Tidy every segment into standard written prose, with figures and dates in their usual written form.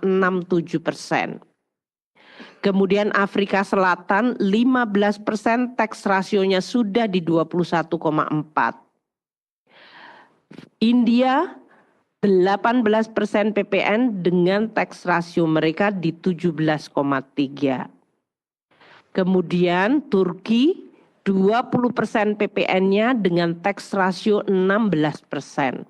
0,67%. Kemudian Afrika Selatan 15% tax rasionya sudah di 21,4. India 18% PPN dengan tax rasio mereka di 17,3. Kemudian Turki 20% PPN-nya dengan tax rasio 16%.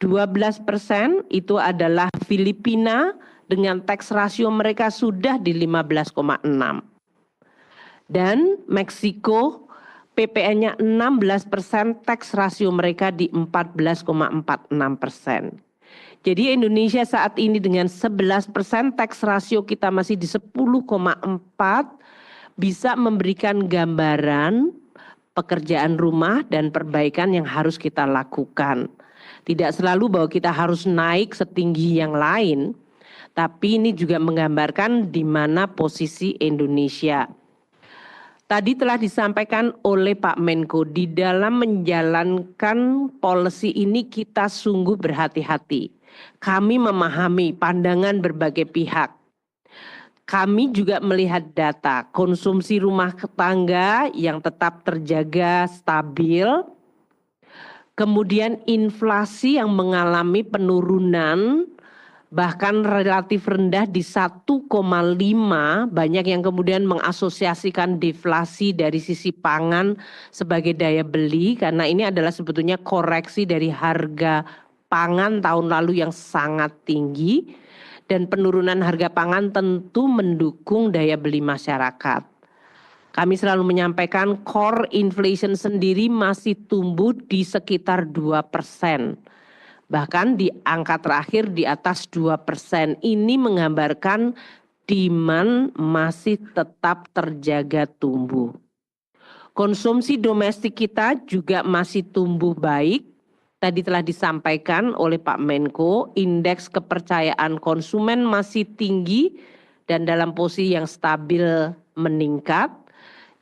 12% itu adalah Filipina dengan tax rasio mereka sudah di 15,6. Dan Meksiko PPN-nya 16%, tax rasio mereka di 14,46%. Jadi Indonesia saat ini dengan 11%, tax rasio kita masih di 10,4, bisa memberikan gambaran pekerjaan rumah dan perbaikan yang harus kita lakukan. Tidak selalu bahwa kita harus naik setinggi yang lain, tapi ini juga menggambarkan di mana posisi Indonesia. Tadi telah disampaikan oleh Pak Menko, di dalam menjalankan policy ini kita sungguh berhati-hati. Kami memahami pandangan berbagai pihak. Kami juga melihat data konsumsi rumah tangga yang tetap terjaga stabil. Kemudian inflasi yang mengalami penurunan bahkan relatif rendah di 1,5, banyak yang kemudian mengasosiasikan deflasi dari sisi pangan sebagai daya beli karena ini adalah sebetulnya koreksi dari harga pangan tahun lalu yang sangat tinggi dan penurunan harga pangan tentu mendukung daya beli masyarakat. Kami selalu menyampaikan core inflation sendiri masih tumbuh di sekitar 2%. Bahkan di angka terakhir di atas 2%. Ini menggambarkan demand masih tetap terjaga tumbuh. Konsumsi domestik kita juga masih tumbuh baik. Tadi telah disampaikan oleh Pak Menko, indeks kepercayaan konsumen masih tinggi dan dalam posisi yang stabil meningkat.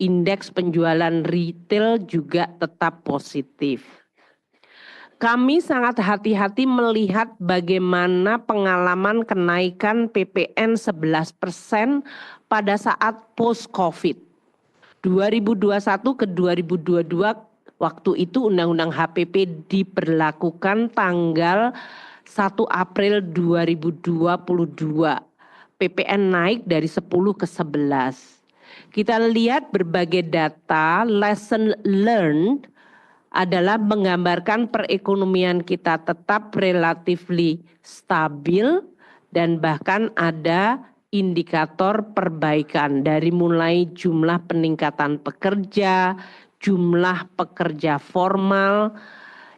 Indeks penjualan retail juga tetap positif. Kami sangat hati-hati melihat bagaimana pengalaman kenaikan PPN 11% pada saat post-COVID. 2021 ke 2022 waktu itu Undang-Undang HPP diberlakukan tanggal 1 April 2022. PPN naik dari 10 ke 11. Kita lihat berbagai data, lesson learned adalah menggambarkan perekonomian kita tetap relatifly stabil dan bahkan ada indikator perbaikan dari mulai jumlah peningkatan pekerja, jumlah pekerja formal.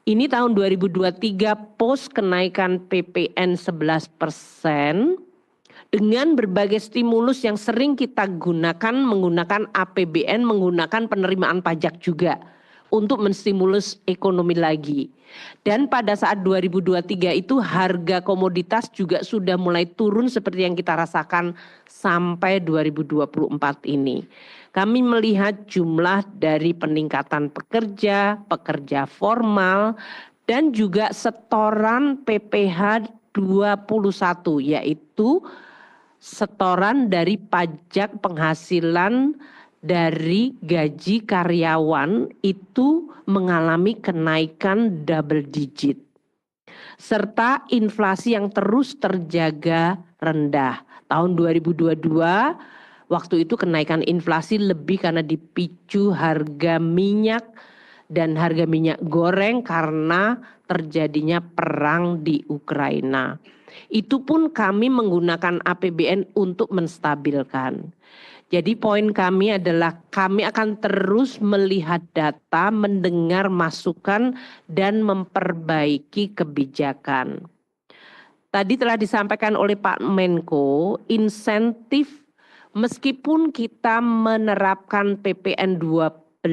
Ini tahun 2023 post kenaikan PPN 11%. Dengan berbagai stimulus yang sering kita gunakan, menggunakan APBN, menggunakan penerimaan pajak juga untuk menstimulus ekonomi lagi. Dan pada saat 2023 itu harga komoditas juga sudah mulai turun seperti yang kita rasakan sampai 2024 ini. Kami melihat jumlah dari peningkatan pekerja, pekerja formal, dan juga setoran PPh 21 yaitu setoran dari pajak penghasilan dari gaji karyawan itu mengalami kenaikan double digit. Serta inflasi yang terus terjaga rendah. Tahun 2022 waktu itu kenaikan inflasi lebih karena dipicu harga minyak dan harga minyak goreng karena terjadinya perang di Ukraina. Itu pun kami menggunakan APBN untuk menstabilkan. Jadi poin kami adalah kami akan terus melihat data, mendengar masukan dan memperbaiki kebijakan. Tadi telah disampaikan oleh Pak Menko, insentif meskipun kita menerapkan PPN 12%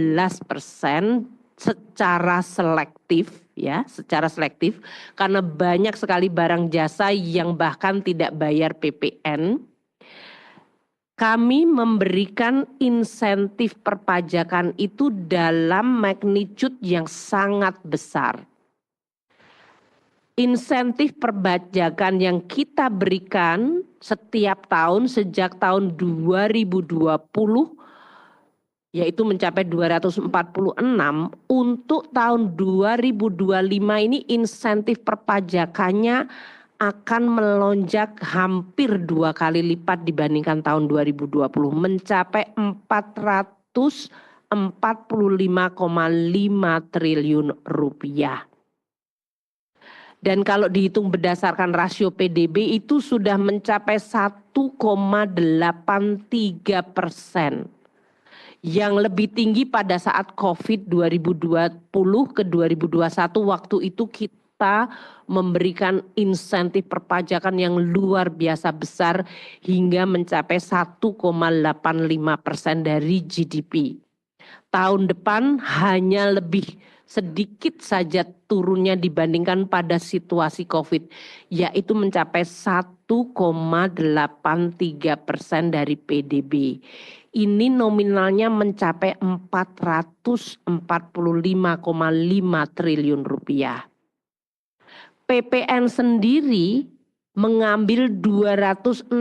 secara selektif ya, secara selektif karena banyak sekali barang jasa yang bahkan tidak bayar PPN. Kami memberikan insentif perpajakan itu dalam magnitude yang sangat besar. insentif perpajakan yang kita berikan setiap tahun sejak tahun 2020 yaitu mencapai 246, untuk tahun 2025 ini insentif perpajakannya akan melonjak hampir 2 kali lipat dibandingkan tahun 2020, mencapai 445,5 triliun rupiah. Dan kalau dihitung berdasarkan rasio PDB itu sudah mencapai 1,83%. Yang lebih tinggi pada saat COVID 2020 ke 2021, waktu itu kita memberikan insentif perpajakan yang luar biasa besar hingga mencapai 1,85% dari GDP. Tahun depan hanya lebih sedikit saja turunnya dibandingkan pada situasi COVID, yaitu mencapai 1,83% dari PDB. Ini nominalnya mencapai 445,5 triliun rupiah. PPN sendiri mengambil 265,6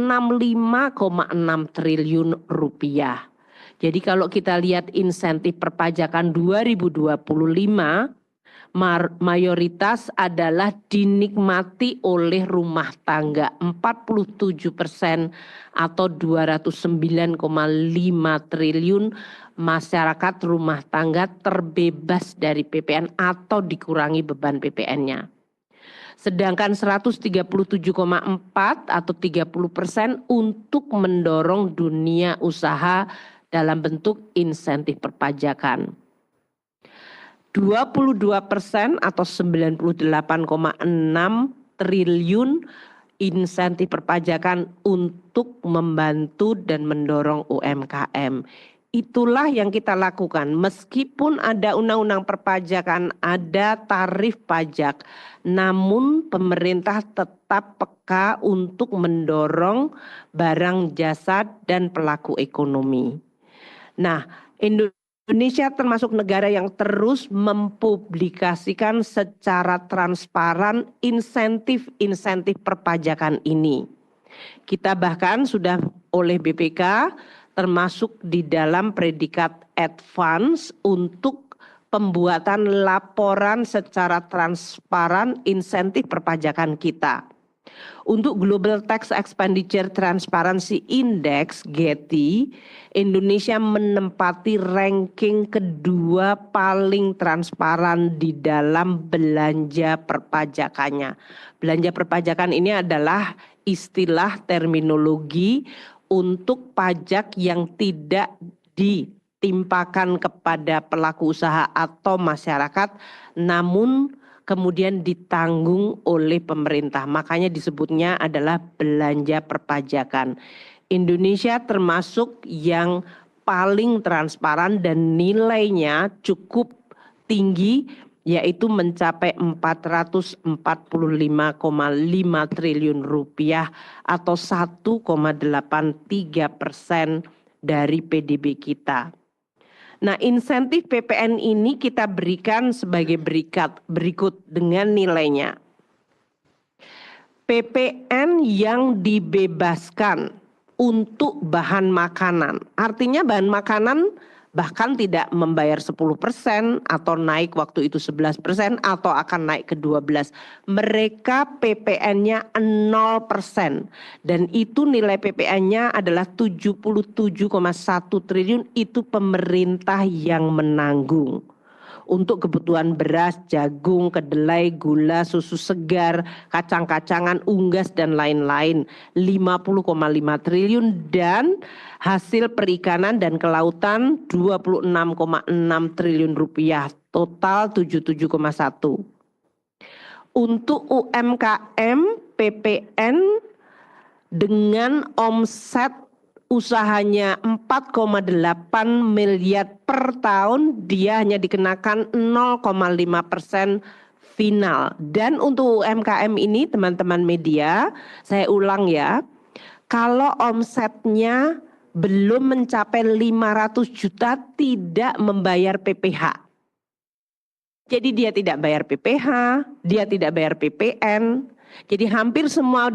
triliun rupiah. Jadi kalau kita lihat insentif perpajakan 2025, mayoritas adalah dinikmati oleh rumah tangga 47% atau 209,5 triliun masyarakat rumah tangga terbebas dari PPN atau dikurangi beban PPN-nya. Sedangkan 137,4 atau 30% untuk mendorong dunia usaha dalam bentuk insentif perpajakan. 22% atau 98,6 triliun insentif perpajakan untuk membantu dan mendorong UMKM. Itulah yang kita lakukan. Meskipun ada undang-undang perpajakan, ada tarif pajak, namun pemerintah tetap peka untuk mendorong barang jasa dan pelaku ekonomi. Nah, Indonesia termasuk negara yang terus mempublikasikan secara transparan insentif perpajakan ini. Kita bahkan sudah oleh BPK termasuk di dalam predikat advance untuk pembuatan laporan secara transparan insentif perpajakan kita. Untuk Global Tax Expenditure Transparency Index (GETI), Indonesia menempati ranking kedua paling transparan di dalam belanja perpajakannya. Belanja perpajakan ini adalah istilah terminologi untuk pajak yang tidak ditimpakan kepada pelaku usaha atau masyarakat, namun kemudian ditanggung oleh pemerintah. Makanya disebutnya adalah belanja perpajakan. Indonesia termasuk yang paling transparan dan nilainya cukup tinggi, yaitu mencapai 445,5 triliun rupiah atau 1,83% dari PDB kita. Nah, insentif PPN ini kita berikan sebagai berikut dengan nilainya. PPN yang dibebaskan untuk bahan makanan, artinya bahan makanan bahkan tidak membayar 10% atau naik waktu itu 11% atau akan naik ke 12%. Mereka PPN-nya 0% dan itu nilai PPN-nya adalah 77,1 triliun, itu pemerintah yang menanggung. Untuk kebutuhan beras, jagung, kedelai, gula, susu segar, kacang-kacangan, unggas dan lain-lain 50,5 triliun dan hasil perikanan dan kelautan 26,6 triliun rupiah, total 77,1. Untuk UMKM PPN dengan omset usahanya 4,8 miliar per tahun, dia hanya dikenakan 0,5% final. Dan untuk UMKM ini teman-teman media, saya ulang ya, kalau omsetnya belum mencapai 500 juta tidak membayar PPH. Jadi dia tidak bayar PPh, dia tidak bayar PPN. Jadi hampir semua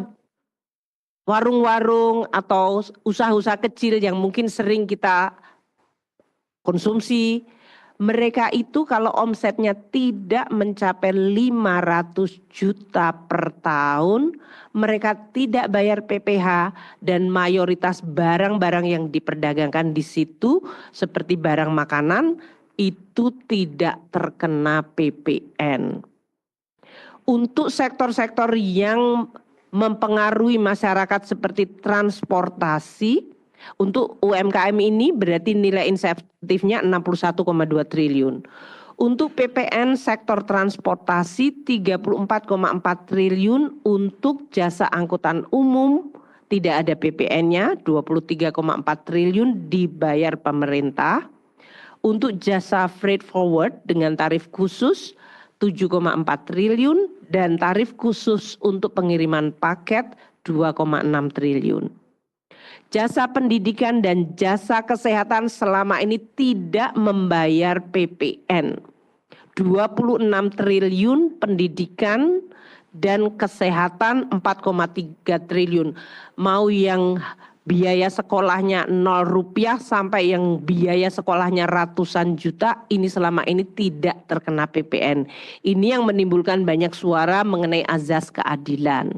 warung-warung atau usaha-usaha kecil yang mungkin sering kita konsumsi, mereka itu kalau omsetnya tidak mencapai 500 juta per tahun, mereka tidak bayar PPh dan mayoritas barang-barang yang diperdagangkan di situ seperti barang makanan itu tidak terkena PPN. Untuk sektor-sektor yang mempengaruhi masyarakat seperti transportasi, untuk UMKM ini berarti nilai insentifnya 61,2 triliun. Untuk PPN sektor transportasi 34,4 triliun, untuk jasa angkutan umum tidak ada PPN-nya 23,4 triliun dibayar pemerintah. Untuk jasa freight forward dengan tarif khusus 7,4 triliun dan tarif khusus untuk pengiriman paket 2,6 triliun. Jasa pendidikan dan jasa kesehatan selama ini tidak membayar PPN. 26 triliun pendidikan dan kesehatan 4,3 triliun. Mau yang biaya sekolahnya 0 rupiah sampai yang biaya sekolahnya ratusan juta, ini selama ini tidak terkena PPN. Ini yang menimbulkan banyak suara mengenai azas keadilan.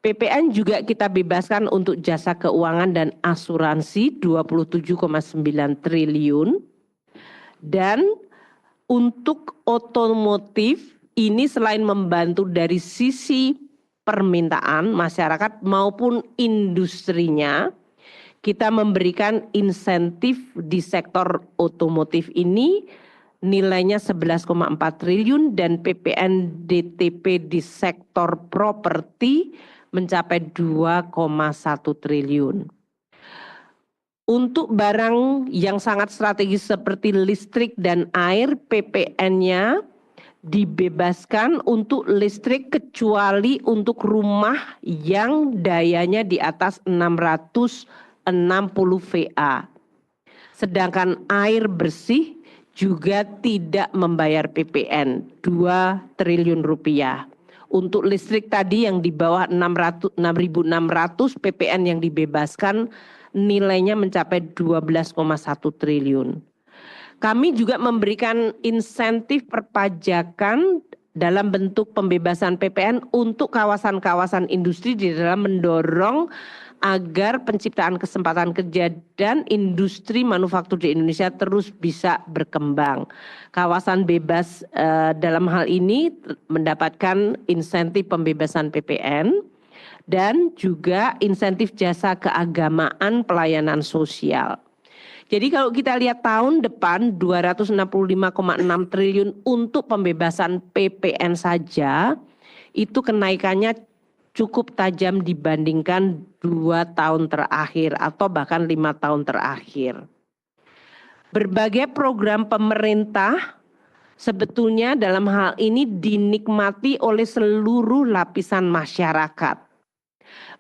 PPN juga kita bebaskan untuk jasa keuangan dan asuransi 27,9 triliun. Dan untuk otomotif ini selain membantu dari sisi permintaan masyarakat maupun industrinya, kita memberikan insentif di sektor otomotif ini nilainya 11,4 triliun dan PPN DTP di sektor properti mencapai 2,1 triliun. Untuk barang yang sangat strategis seperti listrik dan air, PPN-nya dibebaskan untuk listrik kecuali untuk rumah yang dayanya di atas 660 VA. Sedangkan air bersih juga tidak membayar PPN 2 triliun rupiah. Untuk listrik tadi yang di bawah 6.600 PPN yang dibebaskan nilainya mencapai 12,1 triliun. Kami juga memberikan insentif perpajakan dalam bentuk pembebasan PPN untuk kawasan-kawasan industri di dalam mendorong agar penciptaan kesempatan kerja dan industri manufaktur di Indonesia terus bisa berkembang. Kawasan bebas dalam hal ini mendapatkan insentif pembebasan PPN dan juga insentif jasa keagamaan pelayanan sosial. Jadi kalau kita lihat tahun depan 265,6 triliun untuk pembebasan PPN saja, itu kenaikannya cukup tajam dibandingkan 2 tahun terakhir atau bahkan 5 tahun terakhir. Berbagai program pemerintah sebetulnya dalam hal ini dinikmati oleh seluruh lapisan masyarakat.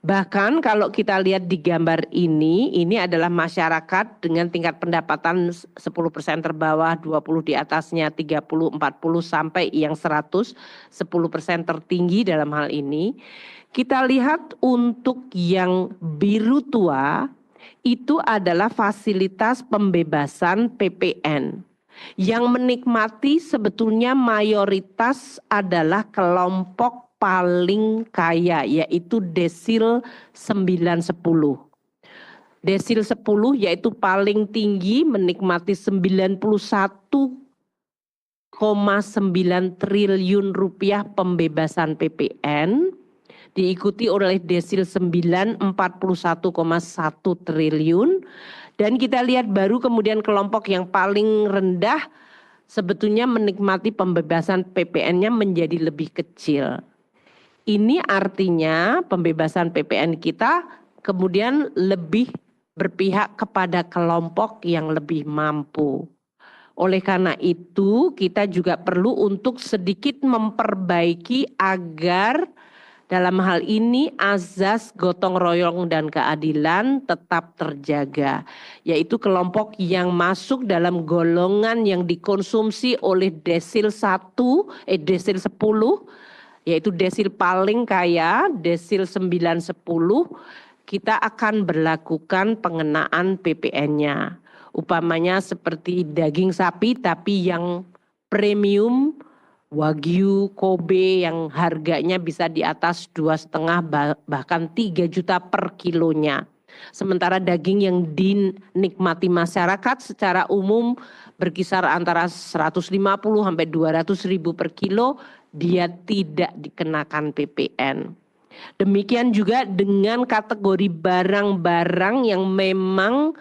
Bahkan kalau kita lihat di gambar ini adalah masyarakat dengan tingkat pendapatan 10% terbawah, 20 di atasnya, 30, 40 sampai yang 100, 10% tertinggi dalam hal ini. Kita lihat untuk yang biru tua itu adalah fasilitas pembebasan PPN. Yang menikmati sebetulnya mayoritas adalah kelompok paling kaya yaitu desil 910. Desil 10 yaitu paling tinggi menikmati 91,9 triliun rupiah pembebasan PPN, diikuti oleh desil 9 41,1 triliun, dan kita lihat baru kemudian kelompok yang paling rendah sebetulnya menikmati pembebasan PPN-nya menjadi lebih kecil. Ini artinya pembebasan PPN kita kemudian lebih berpihak kepada kelompok yang lebih mampu. Oleh karena itu kita juga perlu untuk sedikit memperbaiki agar Dalam hal ini azas gotong royong dan keadilan tetap terjaga, yaitu kelompok yang masuk dalam golongan yang dikonsumsi oleh desil 10, yaitu desil paling kaya, desil 9-10, kita akan berlakukan pengenaan PPN-nya. Upamanya seperti daging sapi tapi yang premium, Wagyu, Kobe yang harganya bisa di atas 2,5 bahkan 3 juta per kilonya. Sementara daging yang dinikmati masyarakat secara umum berkisar antara 150 sampai 200 ribu per kilo, dia tidak dikenakan PPN. Demikian juga dengan kategori barang-barang yang memang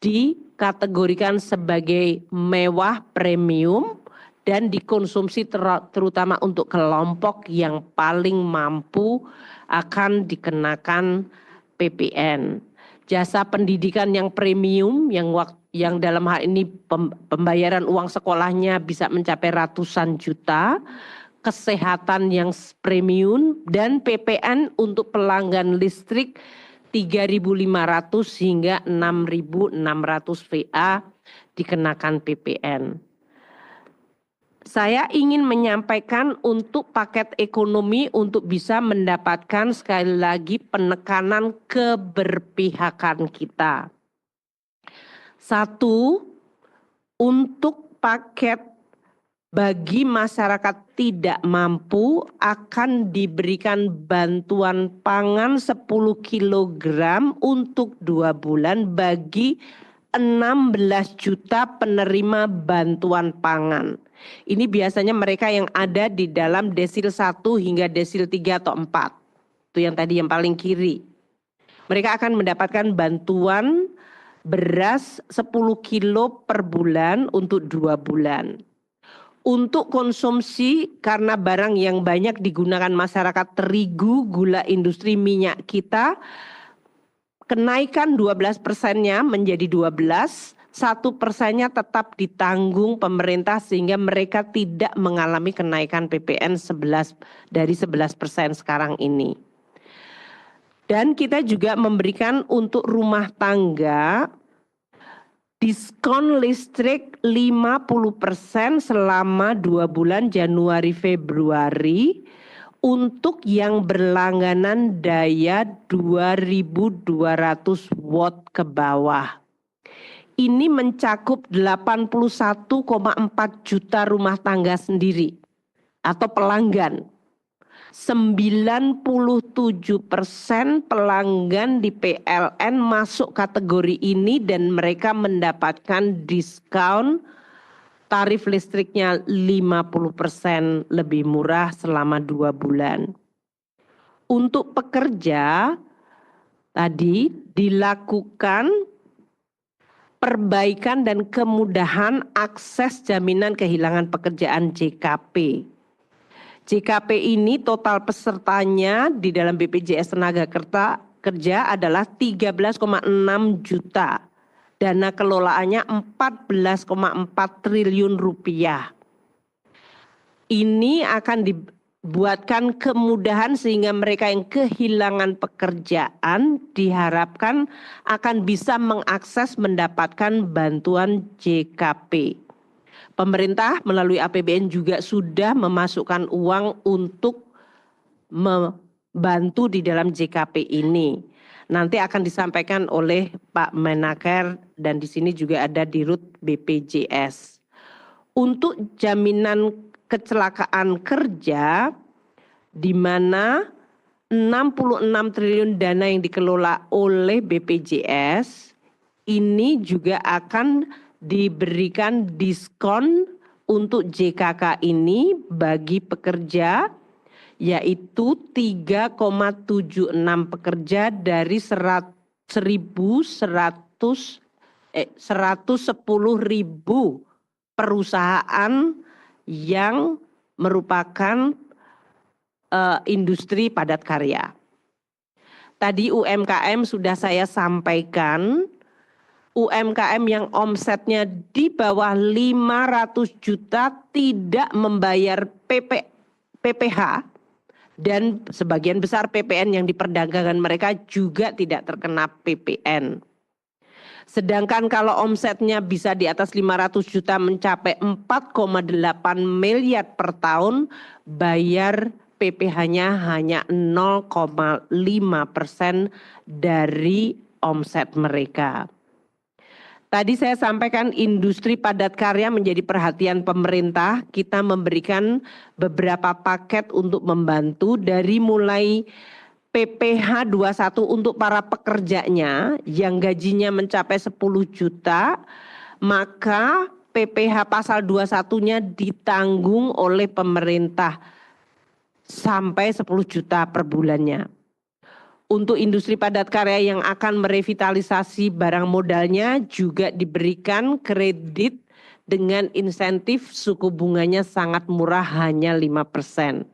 dikategorikan sebagai mewah premium dan dikonsumsi terutama untuk kelompok yang paling mampu akan dikenakan PPN. Jasa pendidikan yang premium yang dalam hal ini pembayaran uang sekolahnya bisa mencapai ratusan juta, kesehatan yang premium dan PPN untuk pelanggan listrik 3.500 hingga 6.600 VA dikenakan PPN. Saya ingin menyampaikan untuk paket ekonomi untuk bisa mendapatkan sekali lagi penekanan keberpihakan kita. 1, untuk paket bagi masyarakat tidak mampu akan diberikan bantuan pangan 10 kg untuk 2 bulan bagi 16 juta penerima bantuan pangan. Ini biasanya mereka yang ada di dalam desil 1 hingga desil 3 atau 4. Itu yang tadi yang paling kiri. Mereka akan mendapatkan bantuan beras 10 kilo per bulan untuk 2 bulan. Untuk konsumsi karena barang yang banyak digunakan masyarakat terigu, gula industri minyak kita, kenaikan 12%-nya menjadi 12%. 1%-nya tetap ditanggung pemerintah sehingga mereka tidak mengalami kenaikan PPN 11% sekarang ini. Dan kita juga memberikan untuk rumah tangga diskon listrik 50% selama 2 bulan Januari Februari untuk yang berlangganan daya 2.200 watt ke bawah. Ini mencakup 81,4 juta rumah tangga sendiri atau pelanggan. 97% pelanggan di PLN masuk kategori ini dan mereka mendapatkan diskon tarif listriknya 50% lebih murah selama 2 bulan. Untuk pekerja tadi dilakukan perbaikan dan kemudahan akses jaminan kehilangan pekerjaan JKP. JKP ini total pesertanya di dalam BPJS Tenaga Kerja adalah 13,6 juta. Dana kelolaannya 14,4 triliun rupiah. Ini akan dibuatkan kemudahan sehingga mereka yang kehilangan pekerjaan diharapkan akan bisa mengakses mendapatkan bantuan JKP. Pemerintah melalui APBN juga sudah memasukkan uang untuk membantu di dalam JKP ini. Nanti akan disampaikan oleh Pak Menaker dan di sini juga ada Dirut BPJS. Untuk jaminan kecelakaan kerja di mana 66 triliun dana yang dikelola oleh BPJS ini juga akan diberikan diskon untuk JKK ini bagi pekerja yaitu 3,76 pekerja dari 110.000 perusahaan yang merupakan industri padat karya. Tadi UMKM sudah saya sampaikan. UMKM yang omsetnya di bawah 500 juta tidak membayar PPH Dan sebagian besar PPN yang diperdagangkan mereka juga tidak terkena PPN. Sedangkan kalau omsetnya bisa di atas 500 juta mencapai 4,8 miliar per tahun, bayar PPh-nya hanya 0,5% dari omset mereka. Tadi saya sampaikan industri padat karya menjadi perhatian pemerintah. Kita memberikan beberapa paket untuk membantu dari mulai PPh 21 untuk para pekerjanya yang gajinya mencapai 10 juta, maka PPh pasal 21-nya ditanggung oleh pemerintah sampai 10 juta per bulannya. Untuk industri padat karya yang akan merevitalisasi barang modalnya juga diberikan kredit dengan insentif suku bunganya sangat murah hanya 5%.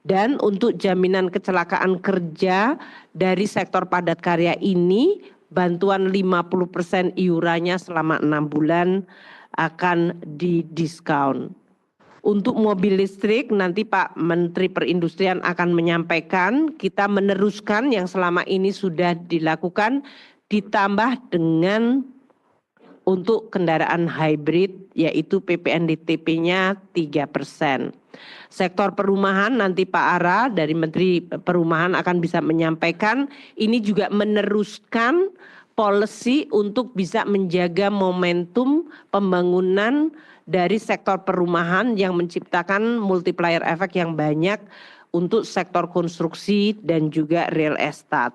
Dan untuk jaminan kecelakaan kerja dari sektor padat karya ini bantuan 50% iurannya selama 6 bulan akan didiskon. Untuk mobil listrik nanti Pak Menteri Perindustrian akan menyampaikan, kita meneruskan yang selama ini sudah dilakukan ditambah dengan untuk kendaraan hybrid yaitu PPN DTP-nya 3%. Sektor perumahan nanti Pak Ara dari Menteri Perumahan akan bisa menyampaikan, ini juga meneruskan policy untuk bisa menjaga momentum pembangunan dari sektor perumahan yang menciptakan multiplier effect yang banyak untuk sektor konstruksi dan juga real estate.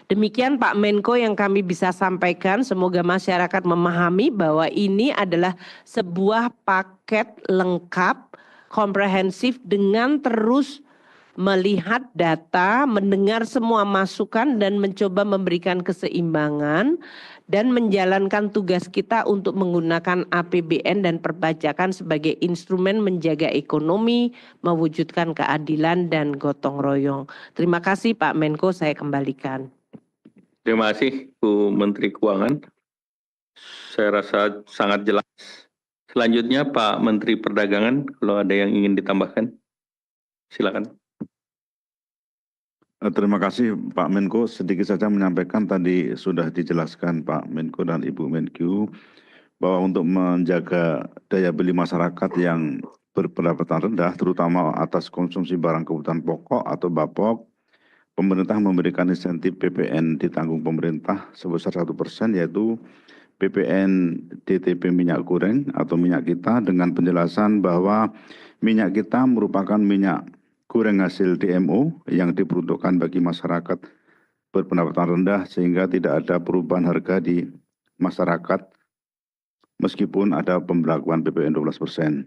Demikian Pak Menko yang kami bisa sampaikan, semoga masyarakat memahami bahwa ini adalah sebuah paket lengkap, komprehensif dengan terus melihat data, mendengar semua masukan dan mencoba memberikan keseimbangan dan menjalankan tugas kita untuk menggunakan APBN dan perpajakan sebagai instrumen menjaga ekonomi, mewujudkan keadilan dan gotong royong. Terima kasih Pak Menko, saya kembalikan. Terima kasih Bu Menteri Keuangan. Saya rasa sangat jelas. Selanjutnya Pak Menteri Perdagangan, kalau ada yang ingin ditambahkan, silakan. Terima kasih Pak Menko. Sedikit saja menyampaikan tadi sudah dijelaskan Pak Menko dan Ibu Menkyu bahwa untuk menjaga daya beli masyarakat yang berpendapatan rendah, terutama atas konsumsi barang kebutuhan pokok atau BAPOK, pemerintah memberikan insentif PPN ditanggung pemerintah sebesar 1%, yaitu PPN DTP minyak goreng atau minyak kita, dengan penjelasan bahwa minyak kita merupakan minyak goreng hasil DMO yang diperuntukkan bagi masyarakat berpendapatan rendah sehingga tidak ada perubahan harga di masyarakat meskipun ada pemberlakuan PPN 12%.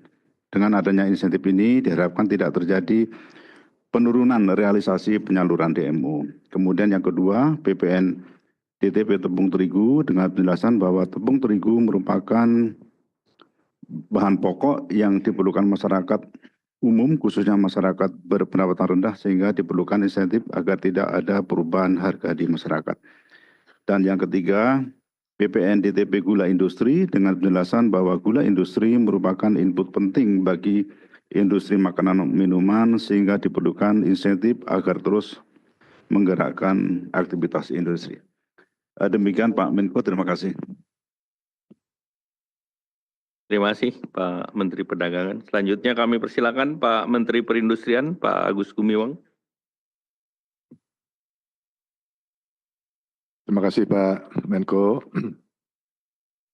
Dengan adanya insentif ini diharapkan tidak terjadi penurunan realisasi penyaluran DMO. Kemudian yang kedua, PPN DTP tepung terigu dengan penjelasan bahwa tepung terigu merupakan bahan pokok yang diperlukan masyarakat umum, khususnya masyarakat berpendapatan rendah, sehingga diperlukan insentif agar tidak ada perubahan harga di masyarakat. Dan yang ketiga, PPN DTP gula industri dengan penjelasan bahwa gula industri merupakan input penting bagi industri makanan minuman, sehingga diperlukan insentif agar terus menggerakkan aktivitas industri. Demikian Pak Menko, terima kasih. Terima kasih Pak Menteri Perdagangan. Selanjutnya kami persilakan Pak Menteri Perindustrian, Pak Agus Gumiwang. Terima kasih Pak Menko.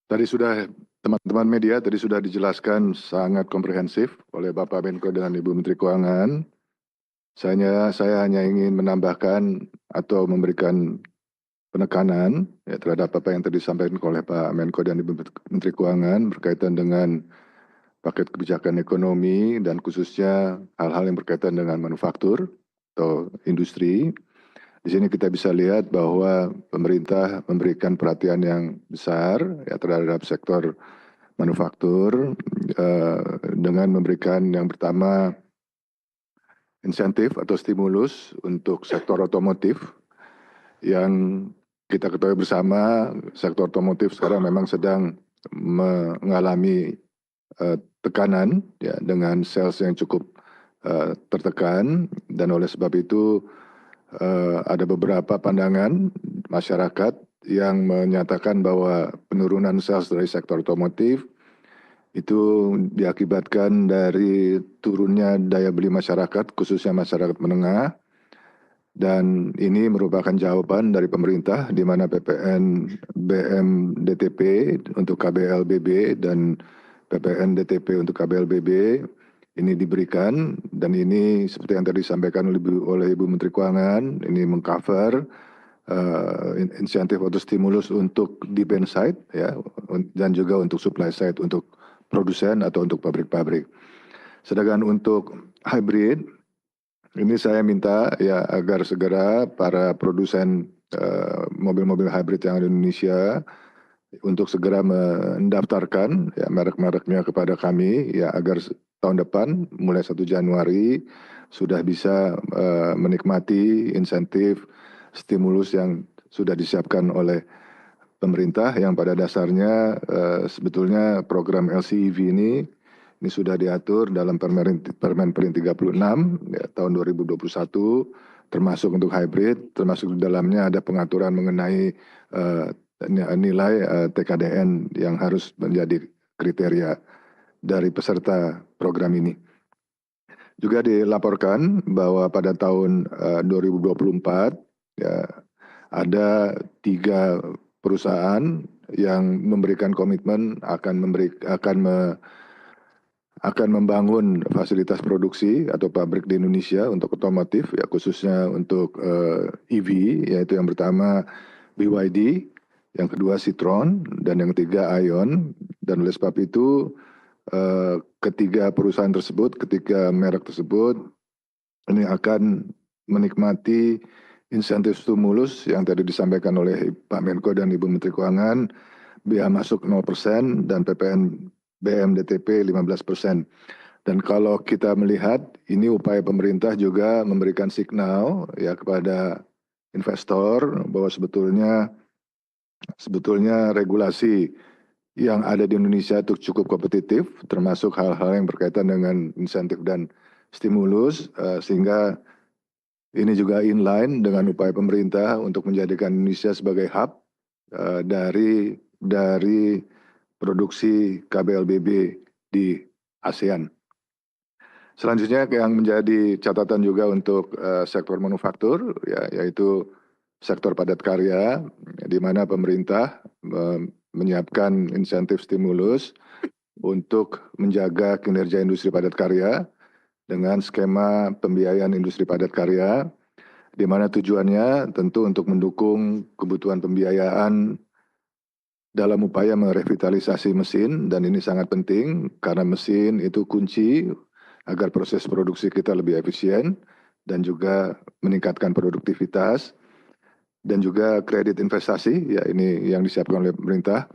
Tadi sudah teman-teman media tadi sudah dijelaskan sangat komprehensif oleh Bapak Menko dengan Ibu Menteri Keuangan. Saya hanya ingin menambahkan atau memberikan penekanan ya, terhadap apa yang tadi disampaikan oleh Pak Menko dan Ibu Menteri Keuangan berkaitan dengan paket kebijakan ekonomi dan khususnya hal-hal yang berkaitan dengan manufaktur atau industri. Di sini kita bisa lihat bahwa pemerintah memberikan perhatian yang besar ya, terhadap sektor manufaktur dengan memberikan yang pertama insentif atau stimulus untuk sektor otomotif yang kita ketahui bersama sektor otomotif sekarang memang sedang mengalami tekanan ya, dengan sales yang cukup tertekan, dan oleh sebab itu ada beberapa pandangan masyarakat yang menyatakan bahwa penurunan sales dari sektor otomotif itu diakibatkan dari turunnya daya beli masyarakat, khususnya masyarakat menengah. Dan ini merupakan jawaban dari pemerintah di mana PPN BM-DTP untuk KBLBB dan PPN DTP untuk KBLBB ini diberikan, dan ini seperti yang tadi disampaikan oleh Ibu Menteri Keuangan, ini mengcover insentif atau stimulus untuk demand side ya, dan juga untuk supply side untuk produsen atau untuk pabrik-pabrik. Sedangkan untuk hybrid, ini saya minta ya agar segera para produsen mobil-mobil hybrid yang ada di Indonesia untuk segera mendaftarkan ya merek-mereknya kepada kami ya agar tahun depan mulai 1 Januari sudah bisa menikmati insentif stimulus yang sudah disiapkan oleh pemerintah, yang pada dasarnya sebetulnya program LCEV ini sudah diatur dalam Permen 36 ya, tahun 2021, termasuk untuk hybrid, termasuk di dalamnya ada pengaturan mengenai nilai TKDN yang harus menjadi kriteria dari peserta program ini. Juga dilaporkan bahwa pada tahun 2024 ya, ada 3 perusahaan yang memberikan komitmen akan membangun fasilitas produksi atau pabrik di Indonesia untuk otomotif ya, khususnya untuk EV, yaitu yang pertama BYD, yang kedua Citroen, dan yang ketiga Ion. Dan oleh sebab itu ketiga perusahaan tersebut, ketiga merek tersebut ini akan menikmati insentif stimulus yang tadi disampaikan oleh Pak Menko dan Ibu Menteri Keuangan, biaya masuk 0% dan PPN BM-DTP 15%. Dan kalau kita melihat ini upaya pemerintah juga memberikan signal ya kepada investor bahwa sebetulnya regulasi yang ada di Indonesia itu cukup kompetitif, termasuk hal-hal yang berkaitan dengan insentif dan stimulus, sehingga ini juga inline dengan upaya pemerintah untuk menjadikan Indonesia sebagai hub dari produksi KBLBB di ASEAN. Selanjutnya yang menjadi catatan juga untuk sektor manufaktur ya, yaitu sektor padat karya, di mana pemerintah menyiapkan insentif stimulus untuk menjaga kinerja industri padat karya dengan skema pembiayaan industri padat karya, di mana tujuannya tentu untuk mendukung kebutuhan pembiayaan dalam upaya merevitalisasi mesin, dan ini sangat penting karena mesin itu kunci agar proses produksi kita lebih efisien dan juga meningkatkan produktivitas. Dan juga kredit investasi ya, ini yang disiapkan oleh pemerintah